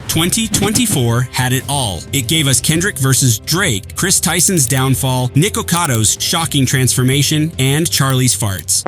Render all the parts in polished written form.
2024 had it all. It gave us Kendrick versus Drake, Chris Tyson's downfall, Nick Ocado's shocking transformation, and Charlie's farts.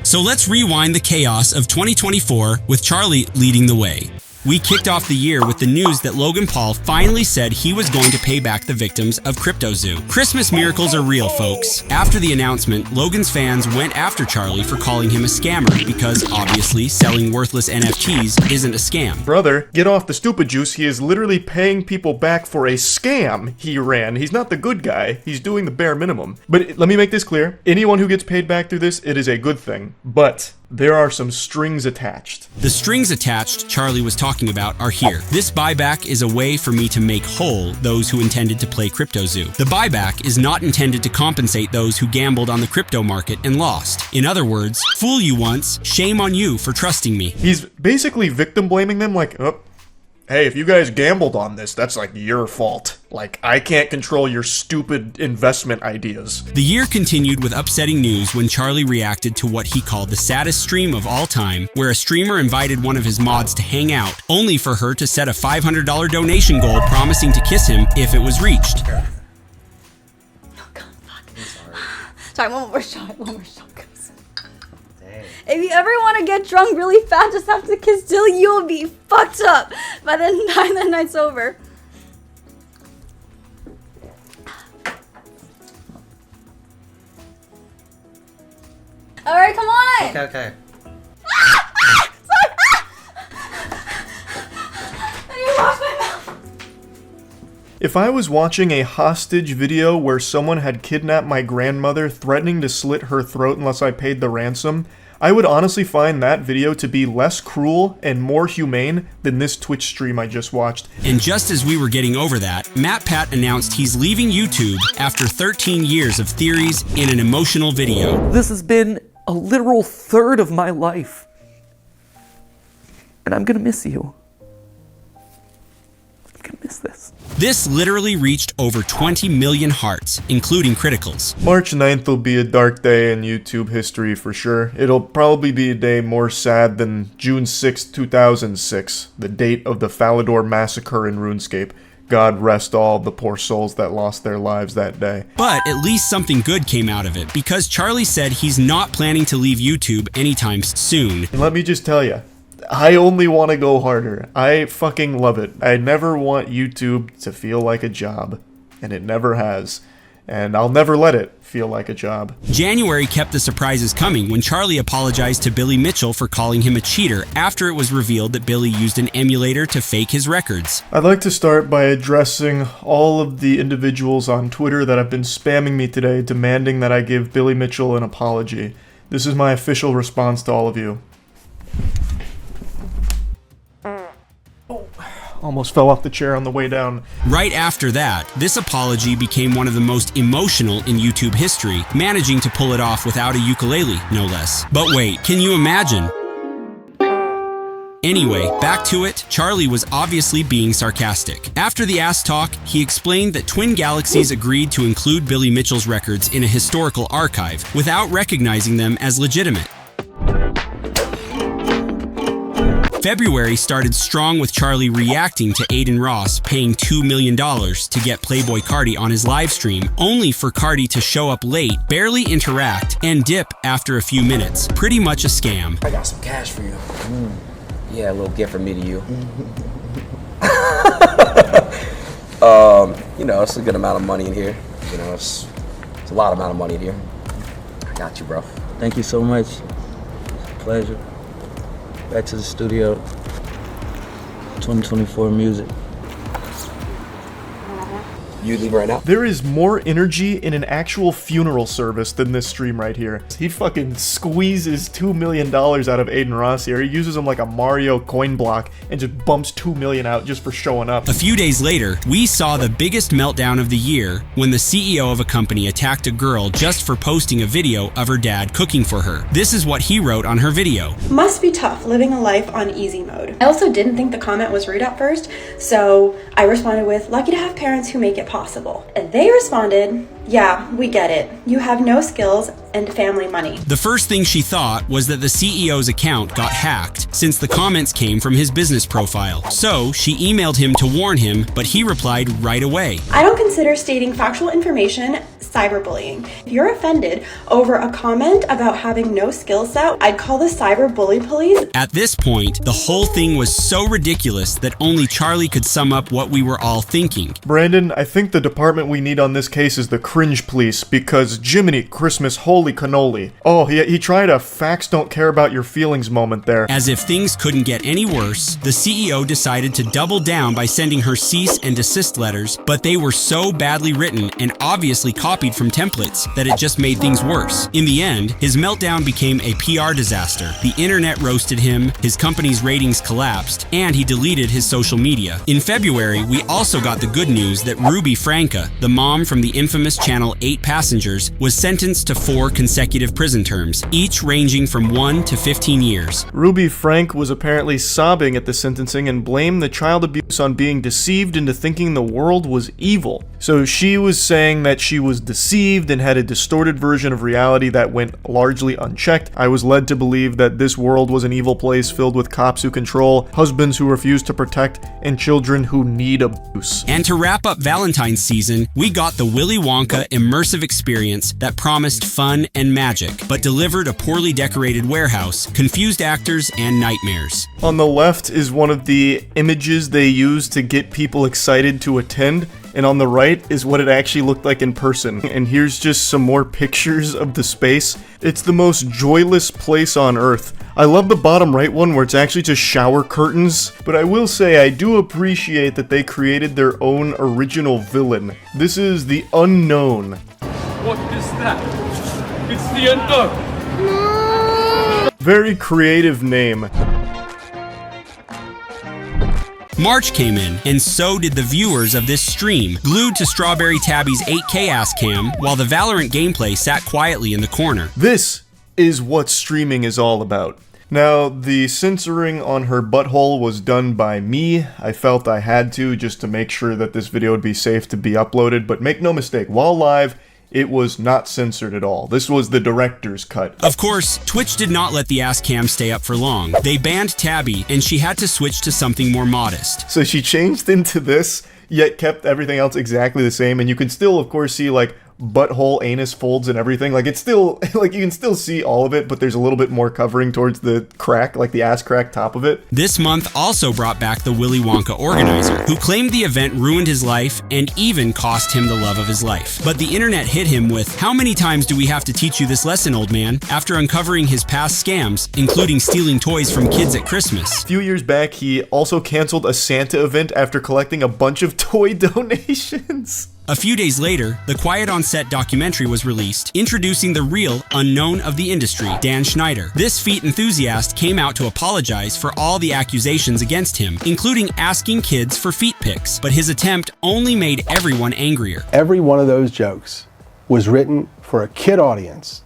So let's rewind the chaos of 2024 with Charlie leading the way. We kicked off the year with the news that Logan Paul finally said he was going to pay back the victims of CryptoZoo. Christmas miracles are real, folks. After the announcement, Logan's fans went after Charlie for calling him a scammer because, obviously, selling worthless NFTs isn't a scam. Brother, get off the stupid juice. He is literally paying people back for a scam he ran. He's not the good guy. He's doing the bare minimum. But let me make this clear. Anyone who gets paid back through this, it is a good thing. But there are some strings attached. The strings attached Charlie was talking about are here. This buyback is a way for me to make whole those who intended to play CryptoZoo. The buyback is not intended to compensate those who gambled on the crypto market and lost. In other words, fool you once, shame on you for trusting me. He's basically victim blaming them like, oh, hey, if you guys gambled on this, that's like your fault. Like, I can't control your stupid investment ideas. The year continued with upsetting news when Charlie reacted to what he called the saddest stream of all time, where a streamer invited one of his mods to hang out, only for her to set a $500 donation goal promising to kiss him if it was reached. Oh God, fuck. Sorry, one more shot, guys. If you ever want to get drunk really fast, just have to kiss till you'll be fucked up by the time the night's over. Alright, come on! Okay. I need to wash my mouth. If I was watching a hostage video where someone had kidnapped my grandmother, threatening to slit her throat unless I paid the ransom, I would honestly find that video to be less cruel and more humane than this Twitch stream I just watched. And just as we were getting over that, MatPat announced he's leaving YouTube after 13 years of theories in an emotional video. This has been a literal third of my life. And I'm gonna miss you. I'm gonna miss this. This literally reached over 20 million hearts, including criticals. March 9th will be a dark day in YouTube history for sure. It'll probably be a day more sad than June 6, 2006, the date of the Falador massacre in RuneScape. God rest all the poor souls that lost their lives that day. But at least something good came out of it, because Charlie said he's not planning to leave YouTube anytime soon. And let me just tell you, I only want to go harder. I fucking love it. I never want YouTube to feel like a job, and it never has. And I'll never let it feel like a job. January kept the surprises coming when Charlie apologized to Billy Mitchell for calling him a cheater after it was revealed that Billy used an emulator to fake his records. I'd like to start by addressing all of the individuals on Twitter that have been spamming me today demanding that I give Billy Mitchell an apology. This is my official response to all of you. Almost fell off the chair on the way down. Right after that, this apology became one of the most emotional in YouTube history, managing to pull it off without a ukulele, no less. But wait, can you imagine? Anyway, back to it, Charlie was obviously being sarcastic. After the ass talk, he explained that Twin Galaxies agreed to include Billy Mitchell's records in a historical archive without recognizing them as legitimate. February started strong with Charlie reacting to Aiden Ross paying $2 million to get Playboy Cardi on his live stream, only for Cardi to show up late, barely interact, and dip after a few minutes. Pretty much a scam. I got some cash for you. Yeah, a little gift from me to you. You know, it's a good amount of money in here. You know, it's a lot amount of money in here. I got you, bro. Thank you so much. It's a pleasure. Back to the studio. 2024 music. You leave right now? There is more energy in an actual funeral service than this stream right here. He fucking squeezes $2 million out of Aiden Ross here. He uses him like a Mario coin block and just bumps $2 million out just for showing up. A few days later, we saw the biggest meltdown of the year when the CEO of a company attacked a girl just for posting a video of her dad cooking for her. This is what he wrote on her video. Must be tough living a life on easy mode. I also didn't think the comment was rude at first, so I responded with, lucky to have parents who make it possible. And they responded, yeah, we get it. You have no skills and family money. The first thing she thought was that the CEO's account got hacked, since the comments came from his business profile. So she emailed him to warn him, but he replied right away. I don't consider stating factual information cyberbullying. If you're offended over a comment about having no skill set, I'd call the cyberbully police. At this point, the whole thing was so ridiculous that only Charlie could sum up what we were all thinking. Brandon, I think the department we need on this case is the cringe police, because Jiminy Christmas, holy cannoli. Oh, he tried a facts don't care about your feelings moment there. As if things couldn't get any worse, the CEO decided to double down by sending her cease and desist letters, but they were so badly written and obviously copied from templates that it just made things worse. In the end, his meltdown became a PR disaster. The internet roasted him, his company's ratings collapsed, and he deleted his social media. In February, we also got the good news that Ruby Franca, the mom from the infamous channel 8 Passengers, was sentenced to 4 consecutive prison terms, each ranging from 1 to 15 years. Ruby Frank was apparently sobbing at the sentencing and blamed the child abuse on being deceived into thinking the world was evil. So she was saying that she was deceived and had a distorted version of reality that went largely unchecked. I was led to believe that this world was an evil place filled with cops who control, husbands who refuse to protect, and children who need abuse. And to wrap up Valentine's season, we got the Willy Wonka immersive experience that promised fun and magic, but delivered a poorly decorated warehouse, confused actors, and nightmares. On the left is one of the images they use to get people excited to attend, and on the right is what it actually looked like in person. And here's just some more pictures of the space. It's the most joyless place on earth. I love the bottom right one where it's actually just shower curtains, but I will say I do appreciate that they created their own original villain. This is the Unknown. What is that? It's the Unknown. Very creative name. March came in, and so did the viewers of this stream, glued to Strawberry Tabby's 8K ass cam, while the Valorant gameplay sat quietly in the corner. This is what streaming is all about. Now, the censoring on her butthole was done by me. I felt I had to, just to make sure that this video would be safe to be uploaded, but make no mistake, while live, it was not censored at all. This was the director's cut. Of course, Twitch did not let the ass cam stay up for long. They banned Tabby, and she had to switch to something more modest. So she changed into this, yet kept everything else exactly the same, and you can still, of course, see, like, butthole, anus folds and everything. Like, it's still, like, you can still see all of it, but there's a little bit more covering towards the crack, like the ass crack top of it. This month also brought back the Willy Wonka organizer, who claimed the event ruined his life and even cost him the love of his life. But the internet hit him with, "How many times do we have to teach you this lesson, old man?" after uncovering his past scams, including stealing toys from kids at Christmas. A few years back, he also canceled a Santa event after collecting a bunch of toy donations. A few days later, the Quiet on Set documentary was released, introducing the real unknown of the industry, Dan Schneider. This feet enthusiast came out to apologize for all the accusations against him, including asking kids for feet pics, but his attempt only made everyone angrier. Every one of those jokes was written for a kid audience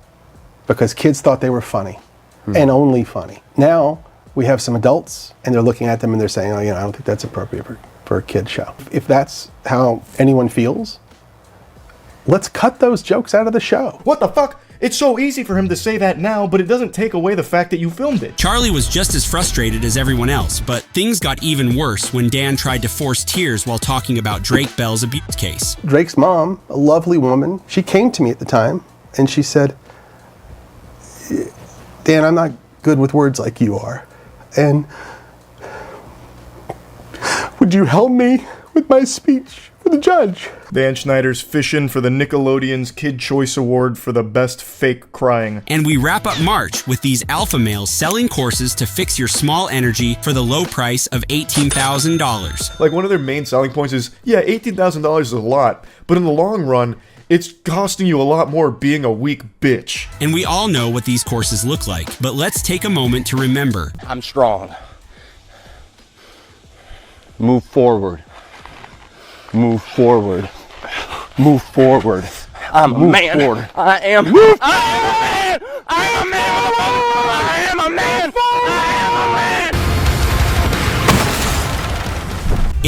because kids thought they were funny and only funny. Now we have some adults and they're looking at them and they're saying, oh, you know, I don't think that's appropriate for a kid show. If that's how anyone feels, let's cut those jokes out of the show. What the fuck? It's so easy for him to say that now, but it doesn't take away the fact that you filmed it. Charlie was just as frustrated as everyone else, but things got even worse when Dan tried to force tears while talking about Drake Bell's abuse case. Drake's mom, a lovely woman, she came to me at the time and she said, Dan, I'm not good with words like you are. And would you help me with my speech for the judge? Dan Schneider's fishing for the Nickelodeon's Kid Choice Award for the best fake crying. And we wrap up March with these alpha males selling courses to fix your small energy for the low price of $18,000. Like, one of their main selling points is, yeah, $18,000 is a lot, but in the long run, it's costing you a lot more being a weak bitch. And we all know what these courses look like, but let's take a moment to remember. I'm strong. Move forward. Move forward. Move forward. I'm a man. Forward. I am. Move. I am a man. I am a man. I am a man. I am a man.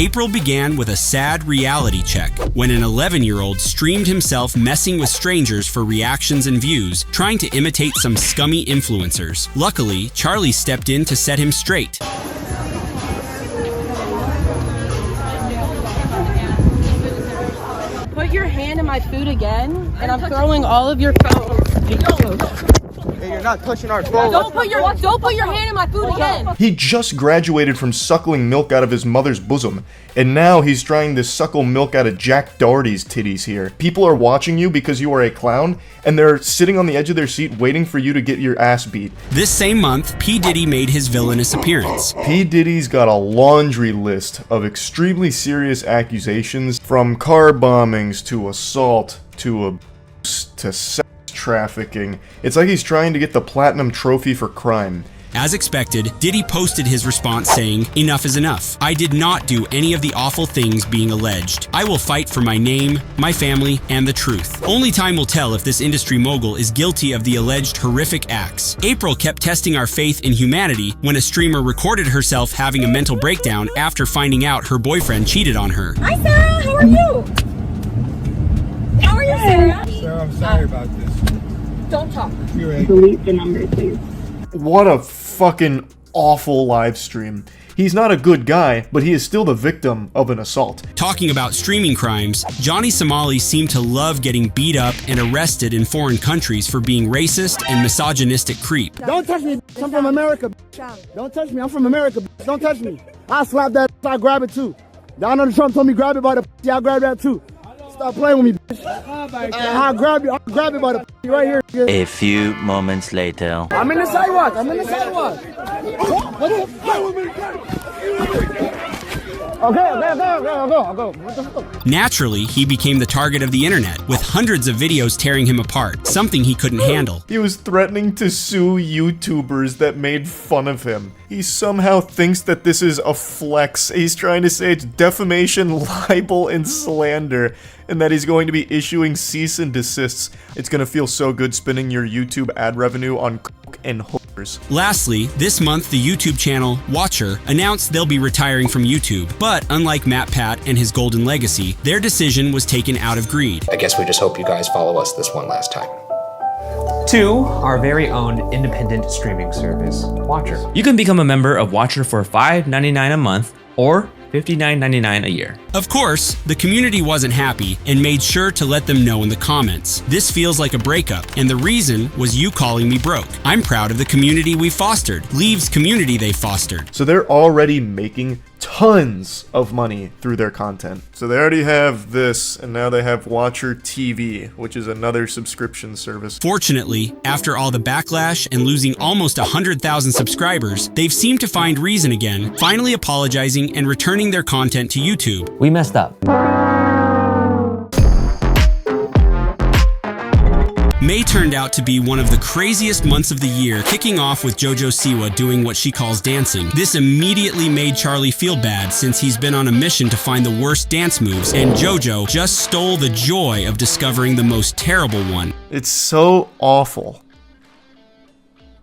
April began with a sad reality check when an 11-year-old streamed himself messing with strangers for reactions and views, trying to imitate some scummy influencers. Luckily, Charlie stepped in to set him straight. Put your hand in my food again, and I'm throwing all of your phones. Hey, you're not touching our phone. Don't put your hand in my food again. He just graduated from suckling milk out of his mother's bosom, and now he's trying to suckle milk out of Jack Doherty's titties here. People are watching you because you are a clown, and they're sitting on the edge of their seat waiting for you to get your ass beat. This same month, P. Diddy made his villainous appearance. P. Diddy's got a laundry list of extremely serious accusations, from car bombings to assault to sex trafficking. It's like he's trying to get the platinum trophy for crime. As expected, Diddy posted his response saying, "Enough is enough. I did not do any of the awful things being alleged. I will fight for my name, my family, and the truth. Only time will tell if this industry mogul is guilty of the alleged horrific acts." April kept testing our faith in humanity when a streamer recorded herself having a mental breakdown after finding out her boyfriend cheated on her. Hi, Sarah. How are you? How are you, Sarah? Sarah, I'm sorry about this. Don't talk. Delete the number, please. What a fucking awful live stream. He's not a good guy, but he is still the victim of an assault. Talking about streaming crimes, Johnny Somali seemed to love getting beat up and arrested in foreign countries for being racist and misogynistic creep. Don't touch me, I'm from America. Don't touch me, I'm from America. Don't touch me. I'll slap that, I'll grab it too. Donald Trump told me grab it by the I'll grab that too. Stop playing with me, bitch. I'll grab you by the right here. A few moments later. I'm in the sidewalk. What the fuck? Okay, I'll go. What the fuck? Naturally, he became the target of the internet, with hundreds of videos tearing him apart, something he couldn't handle. He was threatening to sue YouTubers that made fun of him. He somehow thinks that this is a flex. He's trying to say it's defamation, libel, and slander, and that he's going to be issuing cease and desists. It's gonna feel so good spending your YouTube ad revenue on coke and hookers. Lastly, this month the YouTube channel Watcher announced they'll be retiring from YouTube, but unlike MatPat and his golden legacy, their decision was taken out of greed. I guess we just hope you guys follow us this one last time. 2, our very own independent streaming service, Watcher. You can become a member of Watcher for $5.99 a month or $59.99 a year. Of course, the community wasn't happy and made sure to let them know in the comments. This feels like a breakup, and the reason was you calling me broke. I'm proud of the community we fostered. Leaves community they fostered. So they're already making tons of money through their content. So they already have this, and now they have Watcher TV, which is another subscription service. Fortunately, after all the backlash and losing almost 100,000 subscribers, they've seemed to find reason again, finally apologizing and returning their content to YouTube. We messed up. May turned out to be one of the craziest months of the year, kicking off with JoJo Siwa doing what she calls dancing. This immediately made Charlie feel bad since he's been on a mission to find the worst dance moves, and JoJo just stole the joy of discovering the most terrible one. It's so awful.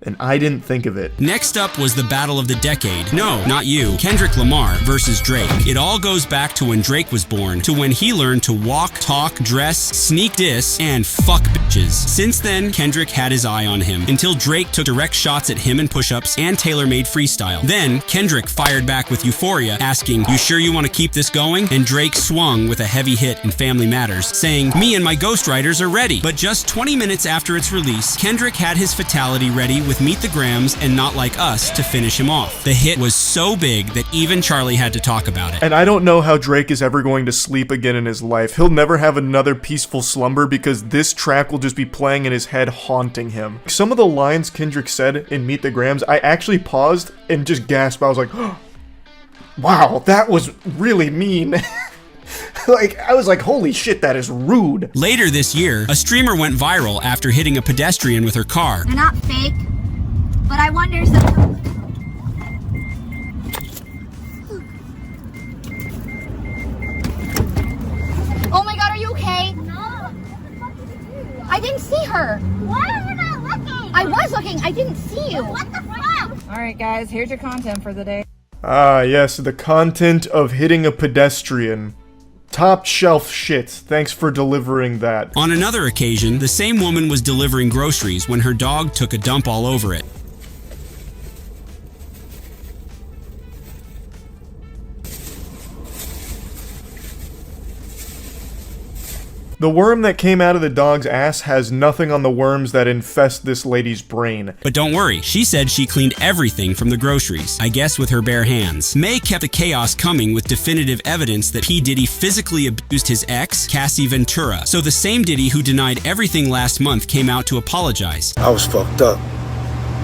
And I didn't think of it. Next up was the battle of the decade. No, not you. Kendrick Lamar versus Drake. It all goes back to when Drake was born, to when he learned to walk, talk, dress, sneak diss, and fuck bitches. Since then, Kendrick had his eye on him, until Drake took direct shots at him in push-ups and tailor-made freestyle. Then, Kendrick fired back with Euphoria, asking, "You sure you want to keep this going?" And Drake swung with a heavy hit in Family Matters, saying, "Me and my ghostwriters are ready." But just 20 minutes after its release, Kendrick had his fatality ready with Meet the Grams and Not Like Us to finish him off. The hit was so big that even Charlie had to talk about it. And I don't know how Drake is ever going to sleep again in his life. He'll never have another peaceful slumber because this track will just be playing in his head, haunting him. Some of the lines Kendrick said in Meet the Grams, I actually paused and just gasped. I was like, oh, wow, that was really mean. I was like, holy shit, that is rude. Later this year, a streamer went viral after hitting a pedestrian with her car. They're not fake, but I wonder sometimes. Oh my god, are you okay? No. What the fuck did you do? I didn't see her. Why are you not looking? I was looking. I didn't see you. What the fuck? All right, guys, here's your content for the day. Ah, yes, the content of hitting a pedestrian. Top shelf shit. Thanks for delivering that. On another occasion, the same woman was delivering groceries when her dog took a dump all over it. The worm that came out of the dog's ass has nothing on the worms that infest this lady's brain. But don't worry, she said she cleaned everything from the groceries, I guess with her bare hands. May kept the chaos coming with definitive evidence that P. Diddy physically abused his ex, Cassie Ventura. So the same Diddy who denied everything last month came out to apologize. I was fucked up.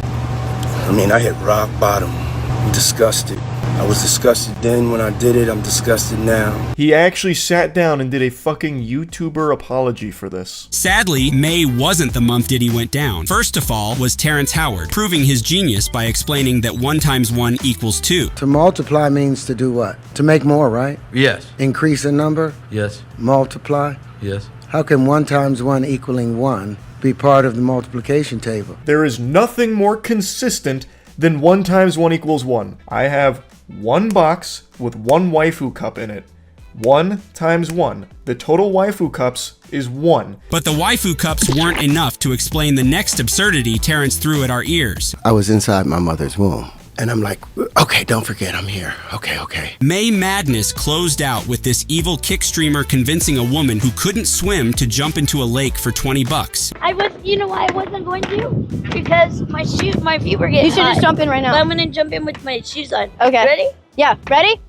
I mean, I hit rock bottom. I'm disgusted. I was disgusted then when I did it. I'm disgusted now. He actually sat down and did a fucking YouTuber apology for this. Sadly, May wasn't the month Diddy went down. First of all was Terrence Howard, proving his genius by explaining that 1 × 1 = 2. To multiply means to do what? To make more, right? Yes. Increase in number? Yes. Multiply? Yes. How can 1 × 1 = 1 be part of the multiplication table? There is nothing more consistent than 1 × 1 = 1. I have one box with one waifu cup in it. 1 × 1. The total waifu cups is 1. But the waifu cups weren't enough to explain the next absurdity Terrence threw at our ears. I was inside my mother's womb. And I'm like, okay, don't forget I'm here. Okay. May Madness closed out with this evil kick streamer convincing a woman who couldn't swim to jump into a lake for $20. You know why I wasn't going to? Because my feet were getting You should hot. just jump in right now. But I'm gonna jump in with my shoes on. Okay. Ready? Yeah, ready?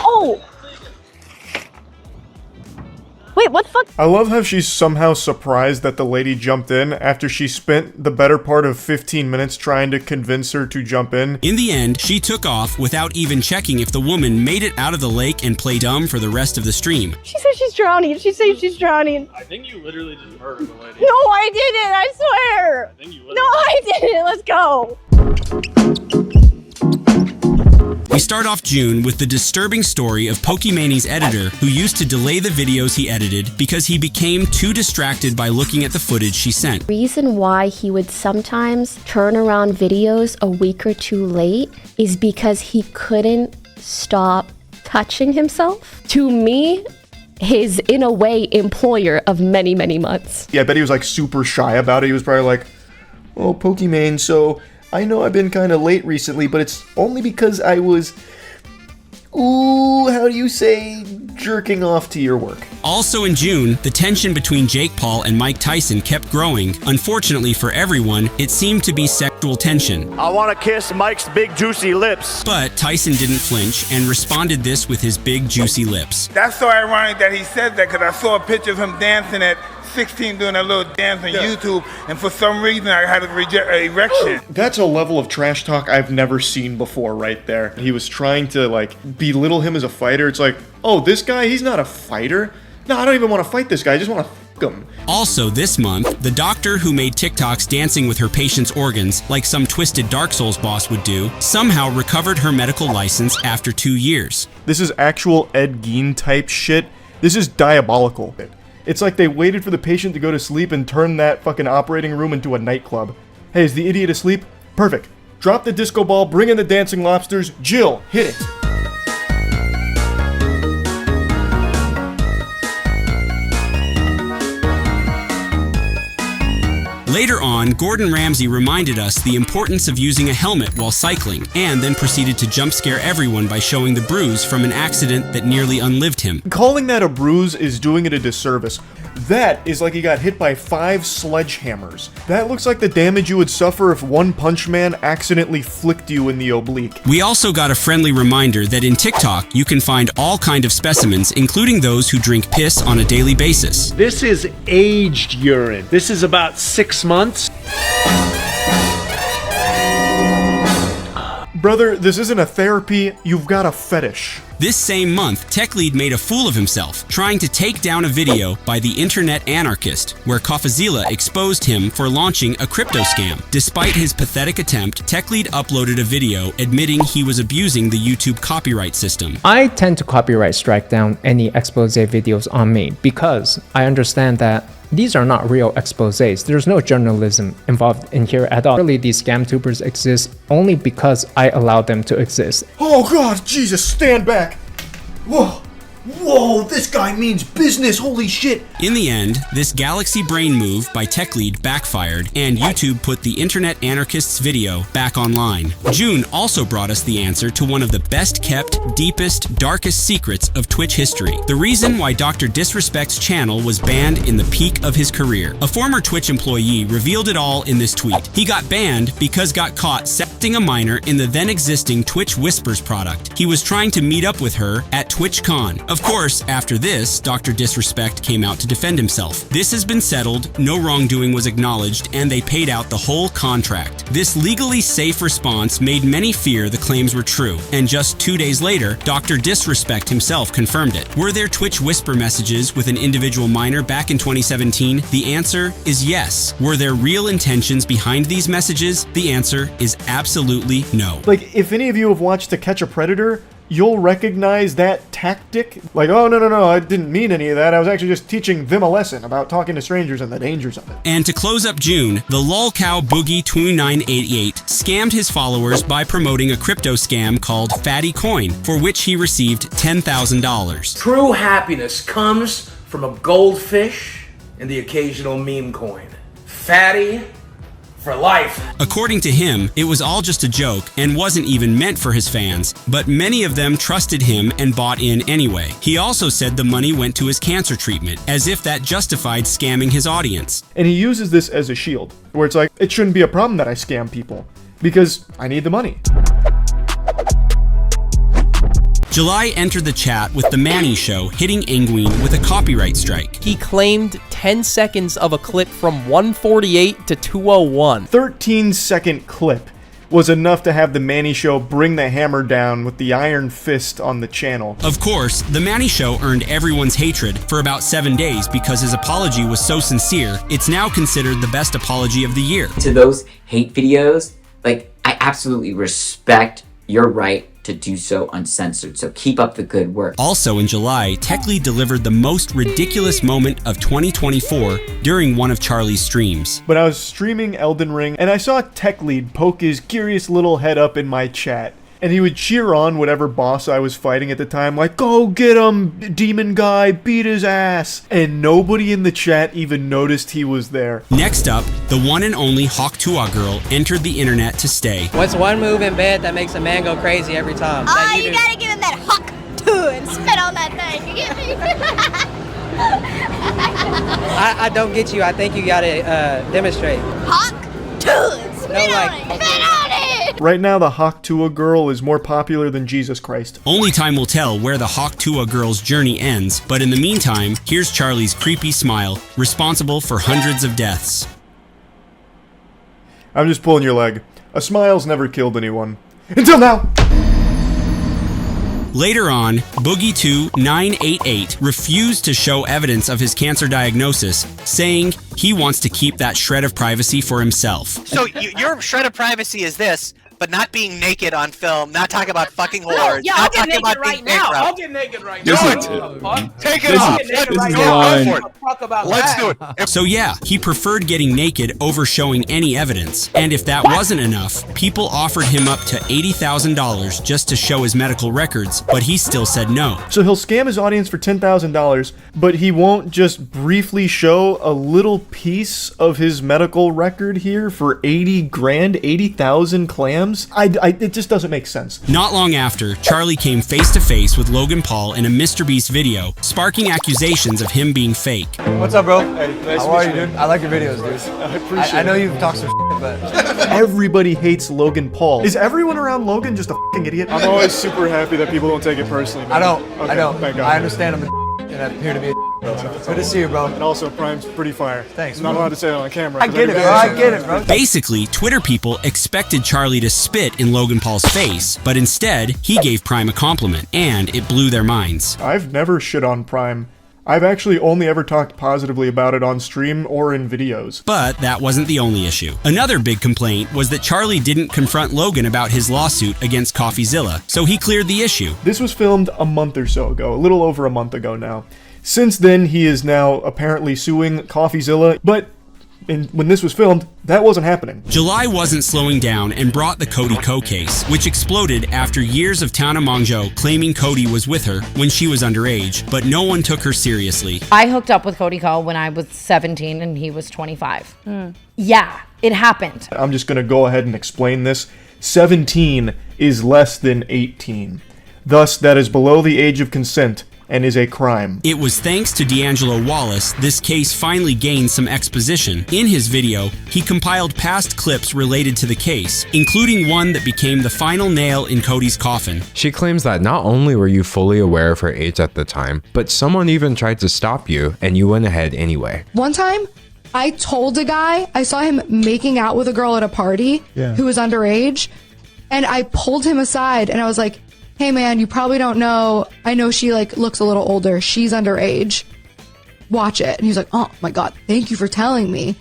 Oh! Wait, what the fuck? I love how she's somehow surprised that the lady jumped in after she spent the better part of 15 minutes trying to convince her to jump in. In the end, she took off without even checking if the woman made it out of the lake and play dumb for the rest of the stream. She said she's drowning. She said she's drowning. I think you literally just murdered the lady. No, I didn't. I swear. I think you No, I didn't. Let's go. We start off June with the disturbing story of Pokimani's editor who used to delay the videos he edited because he became too distracted by looking at the footage she sent. Reason why he would sometimes turn around videos a week or 2 late is because he couldn't stop touching himself. To me, his, in a way, employer of many, many months. Yeah, I bet he was like super shy about it. He was probably like, oh, Pokimane, so I know I've been kind of late recently, but it's only because I was, how do you say, jerking off to your work. Also in June, the tension between Jake Paul and Mike Tyson kept growing. Unfortunately for everyone, it seemed to be sexual tension. I want to kiss Mike's big juicy lips. But Tyson didn't flinch and responded this with his big juicy lips. That's so ironic that he said that because I saw a picture of him dancing at 16 doing a little dance on YouTube, and for some reason I had an erection. That's a level of trash talk I've never seen before right there. He was trying to like belittle him as a fighter. It's like, oh, this guy, he's not a fighter. No, I don't even want to fight this guy. I just want to fuck him. Also this month, the doctor who made TikToks dancing with her patient's organs like some twisted Dark Souls boss would do, somehow recovered her medical license after 2 years. This is actual Ed Gein type shit. This is diabolical. It's like they waited for the patient to go to sleep and turned that fucking operating room into a nightclub. Hey, is the idiot asleep? Perfect. Drop the disco ball, bring in the dancing lobsters. Jill, hit it. Later on, Gordon Ramsay reminded us the importance of using a helmet while cycling, and then proceeded to jump scare everyone by showing the bruise from an accident that nearly unlived him. Calling that a bruise is doing it a disservice. That is like he got hit by 5 sledgehammers. That looks like the damage you would suffer if One Punch Man accidentally flicked you in the oblique. We also got a friendly reminder that in TikTok, you can find all kind of specimens, including those who drink piss on a daily basis. This is aged urine. This is about 6 months. Brother, this isn't a therapy, you've got a fetish. This same month, Tech Lead made a fool of himself, trying to take down a video by the internet anarchist, where CryptoZoo exposed him for launching a crypto scam. Despite his pathetic attempt, Tech Lead uploaded a video admitting he was abusing the YouTube copyright system. I tend to copyright strike down any expose videos on me because I understand that These are not real exposés. There's no journalism involved in here at all. Really, these scam tubers exist only because I allowed them to exist. Oh God, Jesus, stand back. Whoa. Whoa, this guy means business, holy shit! In the end, this galaxy brain move by tech lead backfired, and YouTube put the Internet Anarchists video back online. June also brought us the answer to one of the best kept, deepest, darkest secrets of Twitch history. The reason why Dr. Disrespect's channel was banned in the peak of his career. A former Twitch employee revealed it all in this tweet. He got banned because got caught sexting a minor in the then existing Twitch Whispers product. He was trying to meet up with her at TwitchCon. Of course, after this, Dr. Disrespect came out to defend himself. This has been settled, no wrongdoing was acknowledged, and they paid out the whole contract. This legally safe response made many fear the claims were true, and just 2 days later, Dr. Disrespect himself confirmed it. Were there Twitch Whisper messages with an individual minor back in 2017? The answer is yes. Were there real intentions behind these messages? The answer is absolutely no. Like, if any of you have watched To Catch a Predator, you'll recognize that tactic. Like, oh, no, I didn't mean any of that. I was actually just teaching them a lesson about talking to strangers and the dangers of it. And to close up June, the lolcow Boogie2988 scammed his followers by promoting a crypto scam called Fatty Coin, for which he received $10,000. True happiness comes from a goldfish and the occasional meme coin. Fatty for life. According to him, it was all just a joke and wasn't even meant for his fans, but many of them trusted him and bought in anyway. He also said the money went to his cancer treatment, as if that justified scamming his audience. And he uses this as a shield, where it's like, it shouldn't be a problem that I scam people, because I need the money. July entered the chat with The Manny Show hitting Penguinz with a copyright strike. He claimed 10 seconds of a clip from 148 to 201. 13-second clip was enough to have The Manny Show bring the hammer down with the iron fist on the channel. Of course, The Manny Show earned everyone's hatred for about 7 days because his apology was so sincere, it's now considered the best apology of the year. To those hate videos, like, I absolutely respect your right to do so uncensored, so keep up the good work. Also in July, TechLead delivered the most ridiculous moment of 2024 during one of Charlie's streams. But I was streaming Elden Ring, and I saw TechLead poke his curious little head up in my chat. And he would cheer on whatever boss I was fighting at the time, like, go get him, demon guy, beat his ass. And nobody in the chat even noticed he was there. Next up, the one and only Hawk2a girl entered the internet to stay. What's one move in bed that makes a man go crazy every time? Oh, you gotta give him that Hawk to and spit on that thing, you get me? I don't get you. I think you gotta demonstrate. Hawk to and spit on it, spit on it! Right now, the Hawk2a girl is more popular than Jesus Christ. Only time will tell where the Hawk2a girl's journey ends, but in the meantime, here's Charlie's creepy smile, responsible for hundreds of deaths. I'm just pulling your leg. A smile's never killed anyone. Until now! Later on, Boogie2988 refused to show evidence of his cancer diagnosis, saying he wants to keep that shred of privacy for himself. So your shred of privacy is this, but not being naked on film, not talking about fucking whores, Yeah, not I'll get talking about naked right being now. bankrupt. I'll get naked right Do now. it. Take it off. Let's do it. Let's do it. So yeah, he preferred getting naked over showing any evidence. And if that wasn't enough, people offered him up to $80,000 just to show his medical records, but he still said no. So he'll scam his audience for $10,000, but he won't just briefly show a little piece of his medical record here for 80 grand, 80,000 clams? It just doesn't make sense. Not long after, Charlie came face to face with Logan Paul in a Mr. Beast video, sparking accusations of him being fake. What's up, bro? Hey, nice How are to you, meet you. dude? I like your videos, dude. I appreciate it. I know you've talked some shit, but... Everybody hates Logan Paul. Is everyone around Logan just a fucking idiot? I'm always super happy that people don't take it personally. I don't. Okay, I don't. thank God. I understand I'm a and I appear to be a bro. Good to see you, bro. And also, Prime's pretty fire. Thanks. I'm not allowed to say it on camera. I get it, bro. I get it, bro. Basically, Twitter people expected Charlie to spit in Logan Paul's face, but instead, he gave Prime a compliment, and it blew their minds. I've never shit on Prime. I've actually only ever talked positively about it on stream or in videos. But that wasn't the only issue. Another big complaint was that Charlie didn't confront Logan about his lawsuit against CoffeeZilla, so he cleared the issue. This was filmed a month or so ago, a little over a month ago now. Since then, he is now apparently suing CoffeeZilla, but when this was filmed, that wasn't happening. July wasn't slowing down and brought the Cody Ko case, which exploded after years of Tana Mongjo claiming Cody was with her when she was underage, but no one took her seriously. I hooked up with Cody Ko when I was 17 and he was 25. Yeah, it happened. I'm just going to go ahead and explain this. 17 is less than 18. Thus, that is below the age of consent and is a crime. It was thanks to D'Angelo Wallace this case finally gained some exposition. In his video, he compiled past clips related to the case, including one that became the final nail in Cody's coffin. She claims that not only were you fully aware of her age at the time, but someone even tried to stop you and you went ahead anyway. One time, I told a guy, I saw him making out with a girl at a party who was underage, and I pulled him aside and I was like, hey man, you probably don't know, I know she like looks a little older, she's underage, watch it. And he was like, oh my god, thank you for telling me.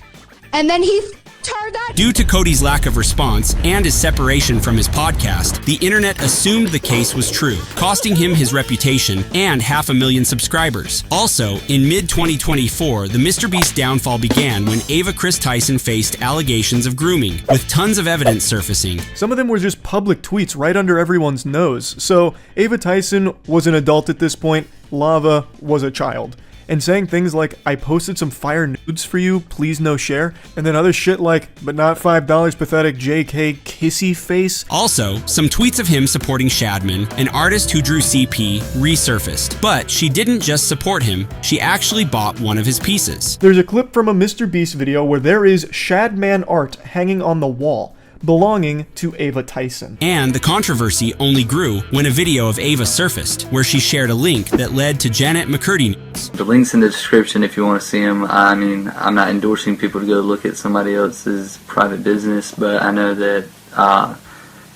And then he turned that. Due to Cody's lack of response and his separation from his podcast, the internet assumed the case was true, costing him his reputation and 500,000 subscribers. Also, in mid-2024, the MrBeast downfall began when Ava Chris Tyson faced allegations of grooming, with tons of evidence surfacing. Some of them were just public tweets right under everyone's nose. So, Ava Tyson was an adult at this point, Lava was a child. And saying things like, I posted some fire nudes for you, please no share, and then other shit like, but not $5, pathetic JK kissy face. Also, some tweets of him supporting Shadman, an artist who drew CP, resurfaced. But she didn't just support him, she actually bought one of his pieces. There's a clip from a MrBeast video where there is Shadman art hanging on the wall, belonging to Ava Tyson. And the controversy only grew when a video of Ava surfaced, where she shared a link that led to Janet McCurdy news. The link's in the description if you want to see them. I mean, I'm not endorsing people to go look at somebody else's private business, but I know that,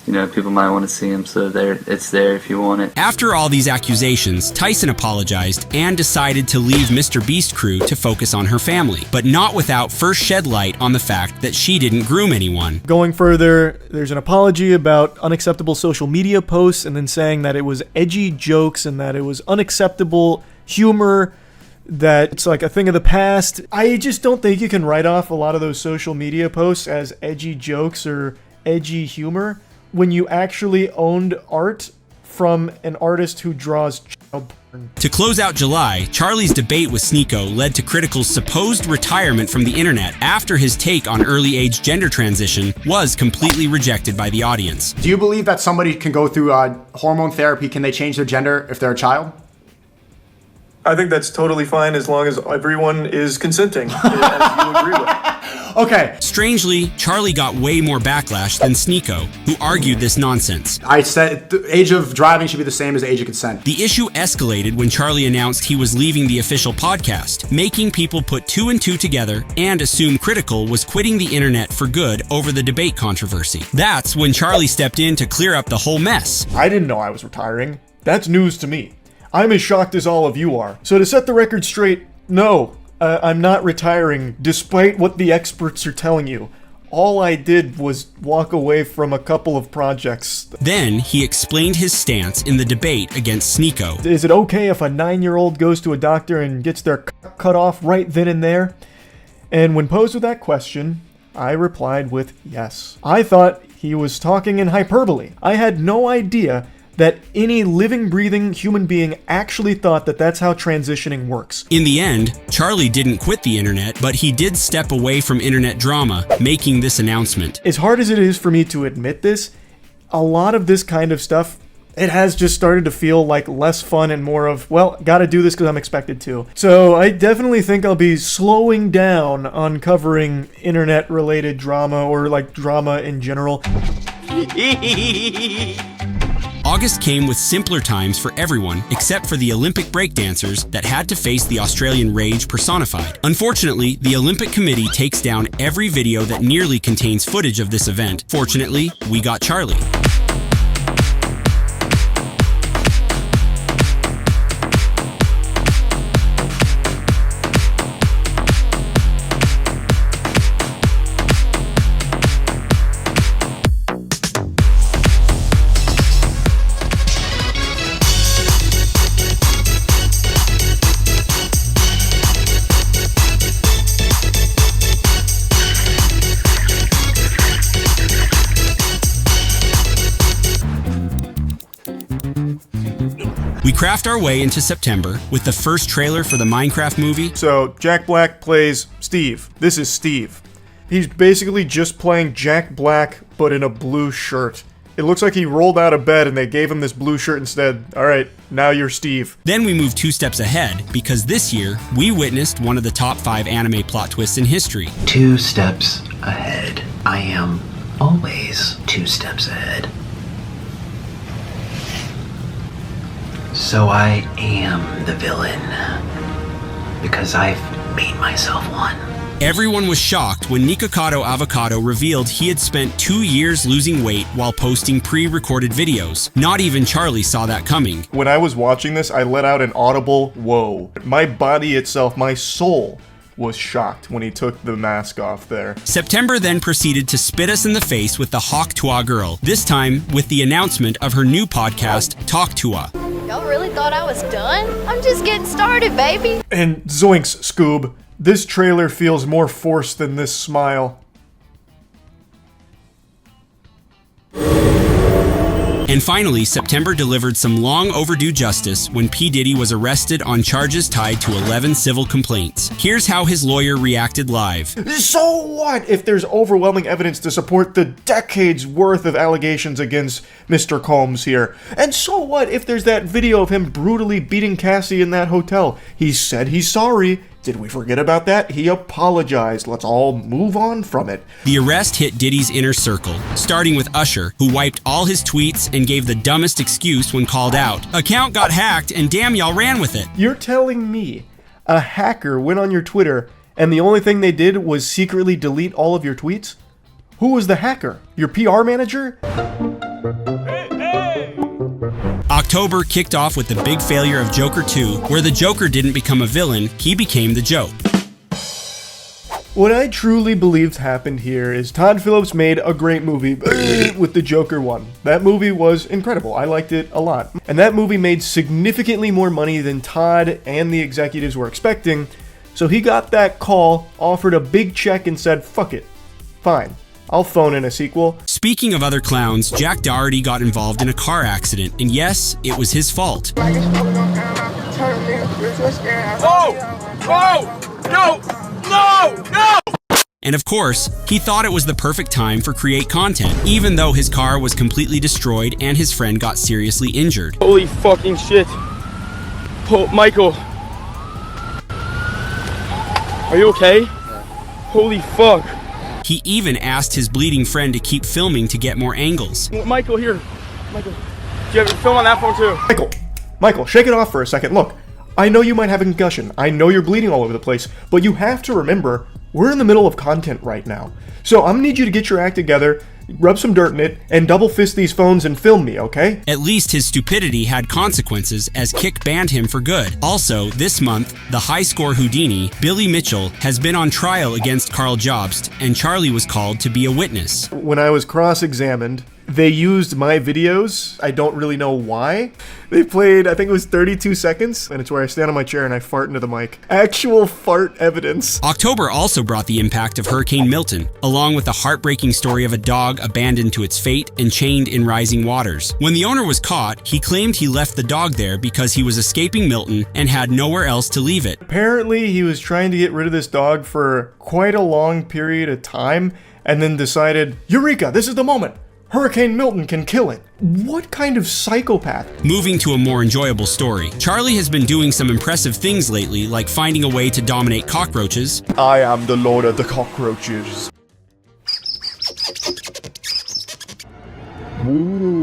you know, people might want to see them, so it's there if you want it. After all these accusations, Tyson apologized and decided to leave MrBeast crew to focus on her family, but not without first shed light on the fact that she didn't groom anyone. Going further, there's an apology about unacceptable social media posts and then saying that it was edgy jokes and that it was unacceptable humor, that it's like a thing of the past. I just don't think you can write off a lot of those social media posts as edgy jokes or edgy humor when you actually owned art from an artist who draws child porn. To close out July, Charlie's debate with Sneeko led to Critical's supposed retirement from the internet after his take on early age gender transition was completely rejected by the audience. Do you believe that somebody can go through hormone therapy? Can they change their gender if they're a child? I think that's totally fine as long as everyone is consenting, as you agree with. Okay. Strangely, Charlie got way more backlash than Sneeko, who argued this nonsense. I said the age of driving should be the same as the age of consent. The issue escalated when Charlie announced he was leaving the official podcast, making people put two and two together and assume Critical was quitting the internet for good over the debate controversy. That's when Charlie stepped in to clear up the whole mess. I didn't know I was retiring. That's news to me. I'm as shocked as all of you are. So to set the record straight, no, I'm not retiring, despite what the experts are telling you. All I did was walk away from a couple of projects. Then he explained his stance in the debate against Sneeko. Is it okay if a 9-year-old goes to a doctor and gets their cut off right then and there? And when posed with that question, I replied with yes. I thought he was talking in hyperbole. I had no idea that any living, breathing human being actually thought that that's how transitioning works. In the end, Charlie didn't quit the internet, but he did step away from internet drama, making this announcement. As hard as it is for me to admit this, a lot of this kind of stuff, it has just started to feel like less fun and more of, well, gotta do this because I'm expected to. So I definitely think I'll be slowing down on covering internet-related drama or like drama in general. August came with simpler times for everyone except for the Olympic breakdancers that had to face the Australian rage personified. Unfortunately, the Olympic Committee takes down every video that nearly contains footage of this event. Fortunately, we got Charlie. We craft our way into September with the first trailer for the Minecraft movie. So, Jack Black plays Steve. This is Steve. He's basically just playing Jack Black, but in a blue shirt. It looks like he rolled out of bed and they gave him this blue shirt instead. Alright, now you're Steve. Then we move 2 steps ahead, because this year, we witnessed one of the top 5 anime plot twists in history. 2 steps ahead. I am always 2 steps ahead. So I am the villain, because I've made myself one. Everyone was shocked when Nikocado Avocado revealed he had spent 2 years losing weight while posting pre-recorded videos. Not even Charlie saw that coming. When I was watching this, I let out an audible whoa. My body itself, my soul, was shocked when he took the mask off there. September then proceeded to spit us in the face with the Hawk Tuah girl, this time with the announcement of her new podcast, Talk Tuah. Y'all really thought I was done? I'm just getting started, baby. And zoinks, Scoob. This trailer feels more forced than this smile. And finally, September delivered some long overdue justice when P. Diddy was arrested on charges tied to 11 civil complaints. Here's how his lawyer reacted live. So what if there's overwhelming evidence to support the decades worth of allegations against Mr. Combs here? And so what if there's that video of him brutally beating Cassie in that hotel? He said he's sorry. Did we forget about that? He apologized. Let's all move on from it. The arrest hit Diddy's inner circle, starting with Usher, who wiped all his tweets and gave the dumbest excuse when called out. Account got hacked and damn y'all ran with it. You're telling me a hacker went on your Twitter and the only thing they did was secretly delete all of your tweets? Who was the hacker? Your PR manager? October kicked off with the big failure of Joker 2, where the Joker didn't become a villain, he became the joke. What I truly believed happened here is Todd Phillips made a great movie with the Joker one. That movie was incredible. I liked it a lot. And that movie made significantly more money than Todd and the executives were expecting, so he got that call, offered a big check, and said, fuck it. Fine. I'll phone in a sequel. Speaking of other clowns, Jack Doherty got involved in a car accident, and yes, it was his fault. Oh! No! No! No! And of course, he thought it was the perfect time for create content, even though his car was completely destroyed and his friend got seriously injured. Holy fucking shit. Oh, Michael. Are you okay? Holy fuck. He even asked his bleeding friend to keep filming to get more angles. Michael, here. Michael, do you have a film on that phone too? Michael, shake it off for a second. Look, I know you might have a concussion. I know you're bleeding all over the place, but you have to remember, we're in the middle of content right now. So I'm gonna need you to get your act together, rub some dirt in it, and double fist these phones and film me, okay? At least his stupidity had consequences, as Kik banned him for good. Also, this month, the high score Houdini, Billy Mitchell, has been on trial against Carl Jobst, and Charlie was called to be a witness. When I was cross-examined, they used my videos. I don't really know why. They played, I think it was 32 seconds, and it's where I stand on my chair and I fart into the mic. Actual fart evidence. October also brought the impact of Hurricane Milton, along with the heartbreaking story of a dog abandoned to its fate and chained in rising waters. When the owner was caught, he claimed he left the dog there because he was escaping Milton and had nowhere else to leave it. Apparently, he was trying to get rid of this dog for quite a long period of time, and then decided, Eureka, this is the moment. Hurricane Milton can kill it. What kind of psychopath? Moving to a more enjoyable story, Charlie has been doing some impressive things lately, like finding a way to dominate cockroaches. I am the lord of the cockroaches. Ooh,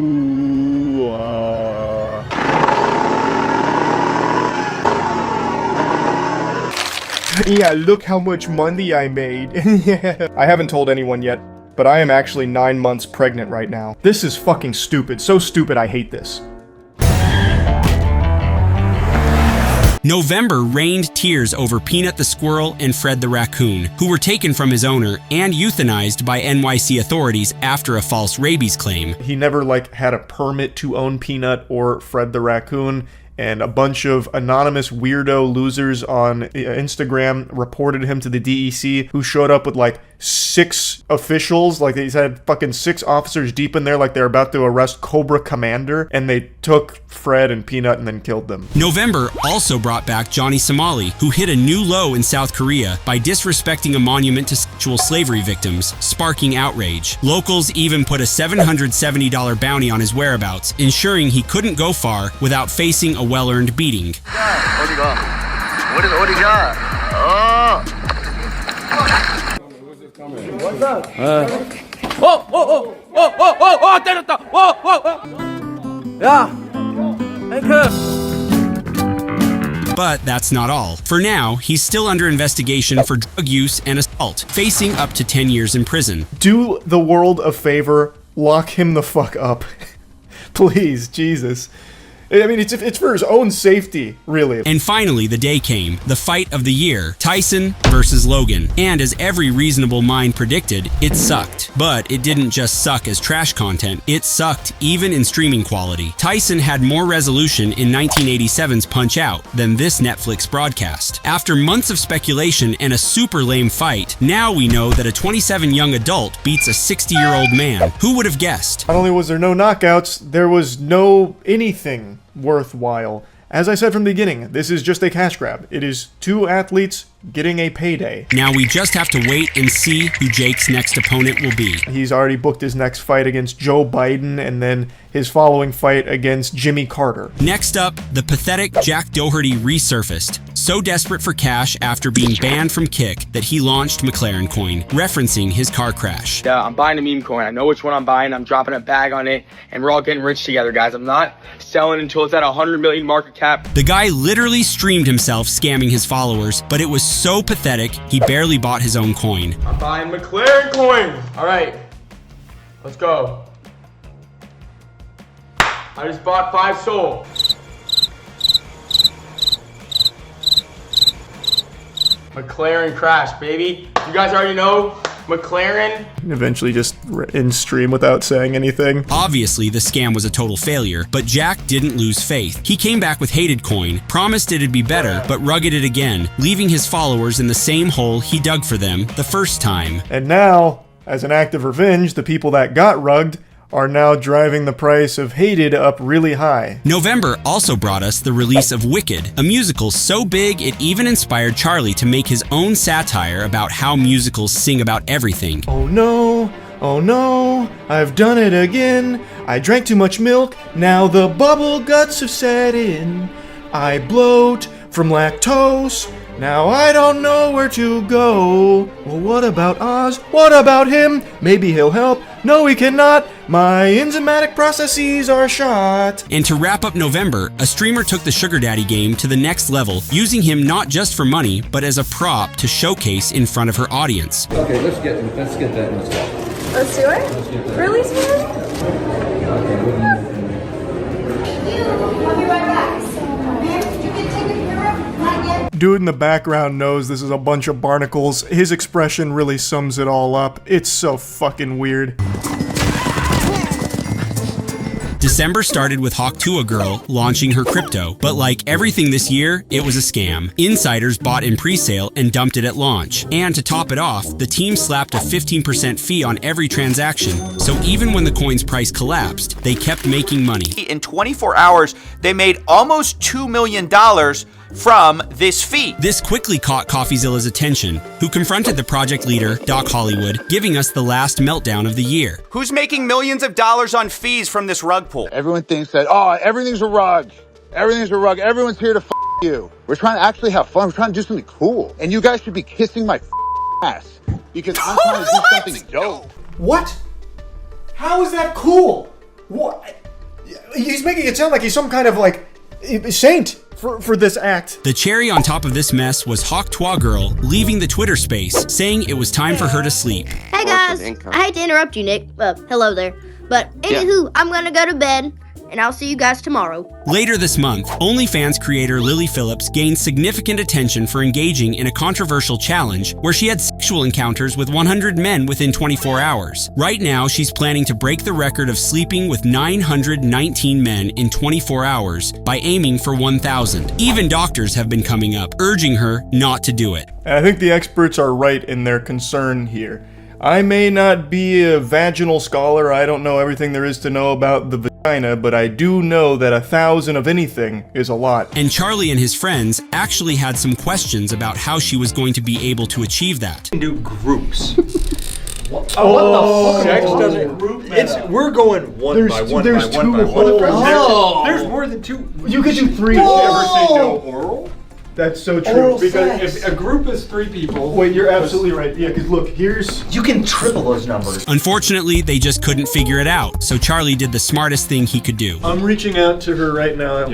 Yeah, look how much money I made. Yeah. I haven't told anyone yet, but I am actually 9 months pregnant right now. This is fucking stupid. So stupid, I hate this. November rained tears over Peanut the squirrel and Fred the raccoon, who were taken from his owner and euthanized by NYC authorities after a false rabies claim. He never, had a permit to own Peanut or Fred the raccoon. and a bunch of anonymous weirdo losers on Instagram reported him to the DEC, who showed up with like 6 officials. Like, they had fucking 6 officers deep in there, like they're about to arrest Cobra Commander, and they took Fred and Peanut and then killed them. November also brought back Johnny Somali, who hit a new low in South Korea by disrespecting a monument to sexual slavery victims, sparking outrage. Locals even put a $770 bounty on his whereabouts, ensuring he couldn't go far without facing a well-earned beating. What do you got? Oh! What's up? 때렸다. 야, 앵크. But that's not all. For now, he's still under investigation for drug use and assault, facing up to 10 years in prison. Do the world a favor, lock him the fuck up. Please, Jesus. I mean, it's for his own safety, really. And finally, the day came, the fight of the year, Tyson versus Logan. And as every reasonable mind predicted, it sucked. But it didn't just suck as trash content, it sucked even in streaming quality. Tyson had more resolution in 1987's Punch-Out than this Netflix broadcast. After months of speculation and a super lame fight, now we know that a 27 young adult beats a 60-year-old man. Who would have guessed? Not only was there no knockouts, there was no anything worthwhile. As I said from the beginning, this is just a cash grab. It is 2 athletes getting a payday. Now we just have to wait and see who Jake's next opponent will be. He's already booked his next fight against Joe Biden and then his following fight against Jimmy Carter. Next up, the pathetic Jack Doherty resurfaced, so desperate for cash after being banned from Kick that he launched McLaren Coin, referencing his car crash. Yeah, I'm buying a meme coin. I know which one I'm buying. I'm dropping a bag on it, and we're all getting rich together, guys. I'm not selling until it's at 100 million market cap. The guy literally streamed himself scamming his followers, but it was so pathetic, he barely bought his own coin. I'm buying McLaren coin. All right, let's go. I just bought 5 Sol. McLaren crash, baby. You guys already know McLaren. Eventually just in stream without saying anything. Obviously, the scam was a total failure, but Jack didn't lose faith. He came back with Hated Coin, promised it'd be better, but rugged it again, leaving his followers in the same hole he dug for them the first time. And now, as an act of revenge, the people that got rugged are now driving the price of Hated up really high. November also brought us the release of Wicked, a musical so big it even inspired Charlie to make his own satire about how musicals sing about everything. Oh no, I've done it again. I drank too much milk, now the bubble guts have set in. I bloat from lactose, now I don't know where to go. Well, what about Oz? What about him? Maybe he'll help. No, he cannot. My enzymatic processes are shot. And to wrap up November, a streamer took the Sugar Daddy game to the next level, using him not just for money, but as a prop to showcase in front of her audience. Okay, let's get that in the spot. Let's do it? Really, Smith? I'll be right back. Dude in the background knows this is a bunch of barnacles. His expression really sums it all up. It's so fucking weird. December started with Hawk2a Girl launching her crypto, but like everything this year, it was a scam. Insiders bought in pre-sale and dumped it at launch. And to top it off, the team slapped a 15% fee on every transaction. So even when the coin's price collapsed, they kept making money. In 24 hours, they made almost $2 million from this fee. This quickly caught CoffeeZilla's attention, who confronted the project leader, Doc Hollywood, giving us the last meltdown of the year. Who's making millions of dollars on fees from this rug pull? Everyone thinks that, oh, everything's a rug. Everything's a rug. Everyone's here to you. We're trying to actually have fun. We're trying to do something cool. And you guys should be kissing my ass because I'm trying to do something dope. What? How is that cool? What? He's making it sound like he's some kind of like saint for this act. The cherry on top of this mess was Hawk2a Girl leaving the Twitter space, saying it was time for her to sleep. Hey guys, I hate to interrupt you, Nick. Hello there. But anywho, I'm gonna go to bed, and I'll see you guys tomorrow. Later this month, OnlyFans creator Lily Phillips gained significant attention for engaging in a controversial challenge where she had sexual sexual encounters with 100 men within 24 hours. Right now, she's planning to break the record of sleeping with 919 men in 24 hours by aiming for 1,000. Even doctors have been coming up, urging her not to do it. And I think the experts are right in their concern here. I may not be a vaginal scholar, I don't know everything there is to know about the vagina, but I do know that 1,000 of anything is a lot. And Charlie and his friends actually had some questions about how she was going to be able to achieve that. Do groups. What the fuck? Sex doesn't. We're going one by one. There's more than two. You could do 3. Did you ever say no oral? That's so true. Because if a group is 3 people... Wait, you're absolutely right. Yeah, because look, here's... You can triple those numbers. Unfortunately, they just couldn't figure it out, so Charlie did the smartest thing he could do. I'm reaching out to her right now.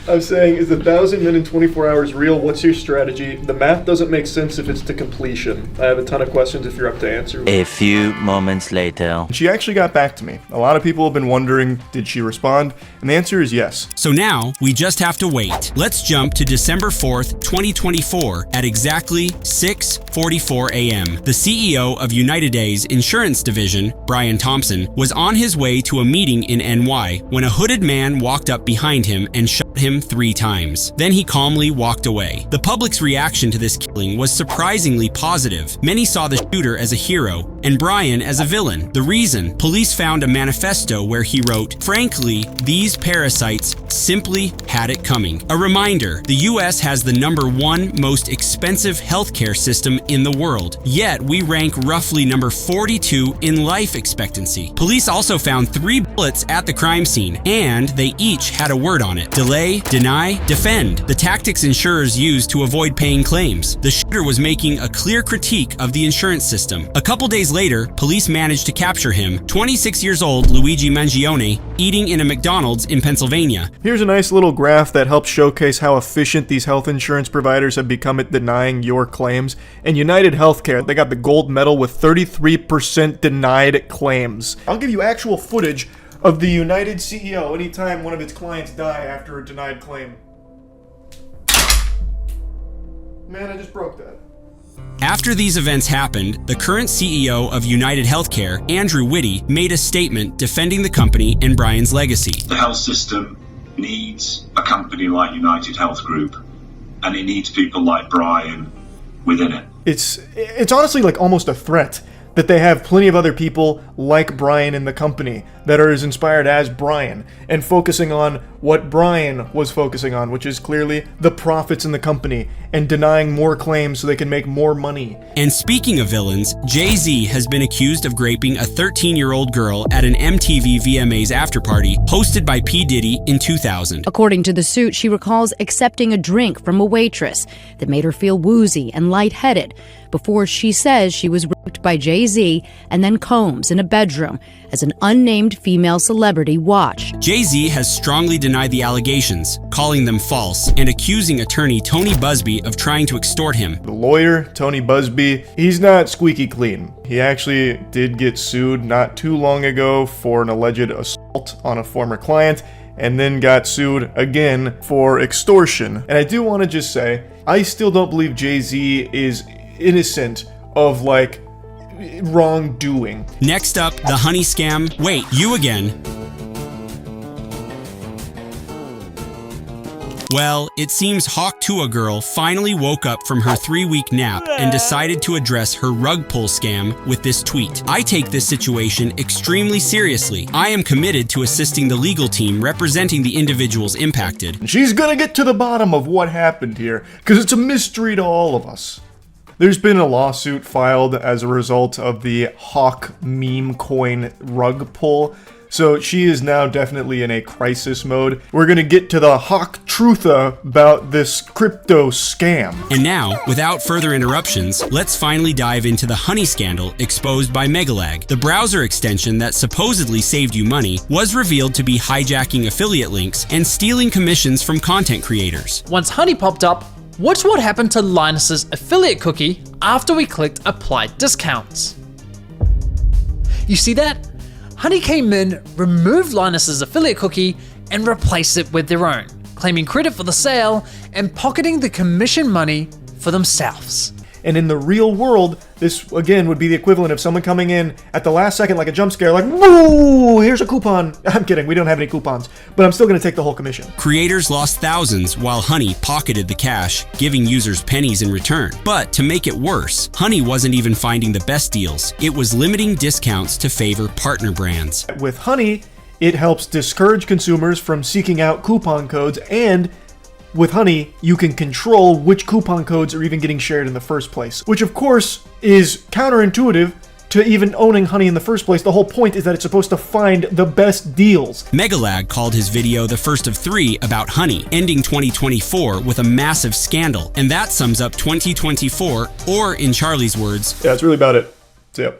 I'm saying, is 1,000 men in 24 hours real? What's your strategy? The math doesn't make sense if it's to completion. I have a ton of questions if you're up to answer. A few moments later. She actually got back to me. A lot of people have been wondering, did she respond? And the answer is yes. So now, we just have to wait. Let's jump to December 4th, 2024 at exactly 6:44 a.m. The CEO of United Day's insurance division, Brian Thompson, was on his way to a meeting in NY when a hooded man walked up behind him and shot him 3 times. Then he calmly walked away. The public's reaction to this killing was surprisingly positive. Many saw the shooter as a hero and Brian as a villain. The reason? Police found a manifesto where he wrote, "Frankly, these parasites simply had it coming." A reminder, the US has the #1 most expensive healthcare system in the world, yet we rank roughly number 42 in life expectancy. Police also found 3 bullets at the crime scene, and they each had a word on it: delay, deny, defend. The tactics insurers use to avoid paying claims. The shooter was making a clear critique of the insurance system. A couple days later, police managed to capture him, 26 years old Luigi Mangione, eating in a McDonald's in Pennsylvania. Here's a nice little graph that helps showcase how efficient these health insurance providers have become at denying your claims. And United Healthcare, they got the gold medal with 33% denied claims. I'll give you actual footage of the United CEO anytime one of its clients die after a denied claim. Man, I just broke that. After these events happened, the current CEO of United Healthcare, Andrew Whitty, made a statement defending the company and Brian's legacy. The health system needs a company like United Health Group, and it needs people like Brian within it. It's honestly like almost a threat that they have plenty of other people like Brian in the company that are as inspired as Brian and focusing on what Brian was focusing on, which is clearly the profits in the company and denying more claims so they can make more money. And speaking of villains, Jay-Z has been accused of raping a 13-year-old girl at an MTV VMAs afterparty hosted by P. Diddy in 2000. According to the suit, she recalls accepting a drink from a waitress that made her feel woozy and lightheaded before she says she was raped by Jay-Z and then Combs in a bedroom as an unnamed female celebrity watched. Jay-Z has strongly denied the allegations, calling them false, and accusing attorney Tony Busby of trying to extort him. The lawyer, Tony Busby, he's not squeaky clean. He actually did get sued not too long ago for an alleged assault on a former client, and then got sued again for extortion. And I do want to just say, I still don't believe Jay-Z is innocent of, like, wrongdoing. Next up, the honey scam. Wait, you again. Well, it seems Hawk Tua girl finally woke up from her 3-week nap and decided to address her rug pull scam with this tweet. "I take this situation extremely seriously. I am committed to assisting the legal team representing the individuals impacted." She's gonna get to the bottom of what happened here, because it's a mystery to all of us. There's been a lawsuit filed as a result of the Hawk meme coin rug pull, so she is now definitely in a crisis mode. We're gonna get to the Hawk trutha about this crypto scam. And now, without further interruptions, let's finally dive into the honey scandal exposed by Megalag. The browser extension that supposedly saved you money was revealed to be hijacking affiliate links and stealing commissions from content creators. Once honey popped up, watch what happened to Linus's affiliate cookie after we clicked apply discounts. You see that? Honey came in, removed Linus's affiliate cookie, and replaced it with their own, claiming credit for the sale and pocketing the commission money for themselves. And in the real world, this, again, would be the equivalent of someone coming in at the last second like a jump scare, like, woo, here's a coupon. I'm kidding, we don't have any coupons, but I'm still going to take the whole commission. Creators lost thousands while Honey pocketed the cash, giving users pennies in return. But to make it worse, Honey wasn't even finding the best deals. It was limiting discounts to favor partner brands. With Honey, it helps discourage consumers from seeking out coupon codes, and with Honey, you can control which coupon codes are even getting shared in the first place, which of course is counterintuitive to even owning Honey in the first place. The whole point is that it's supposed to find the best deals. Megalag called his video the first of 3 about Honey, ending 2024 with a massive scandal. And that sums up 2024, or in Charlie's words, yeah, that's really about it. See ya.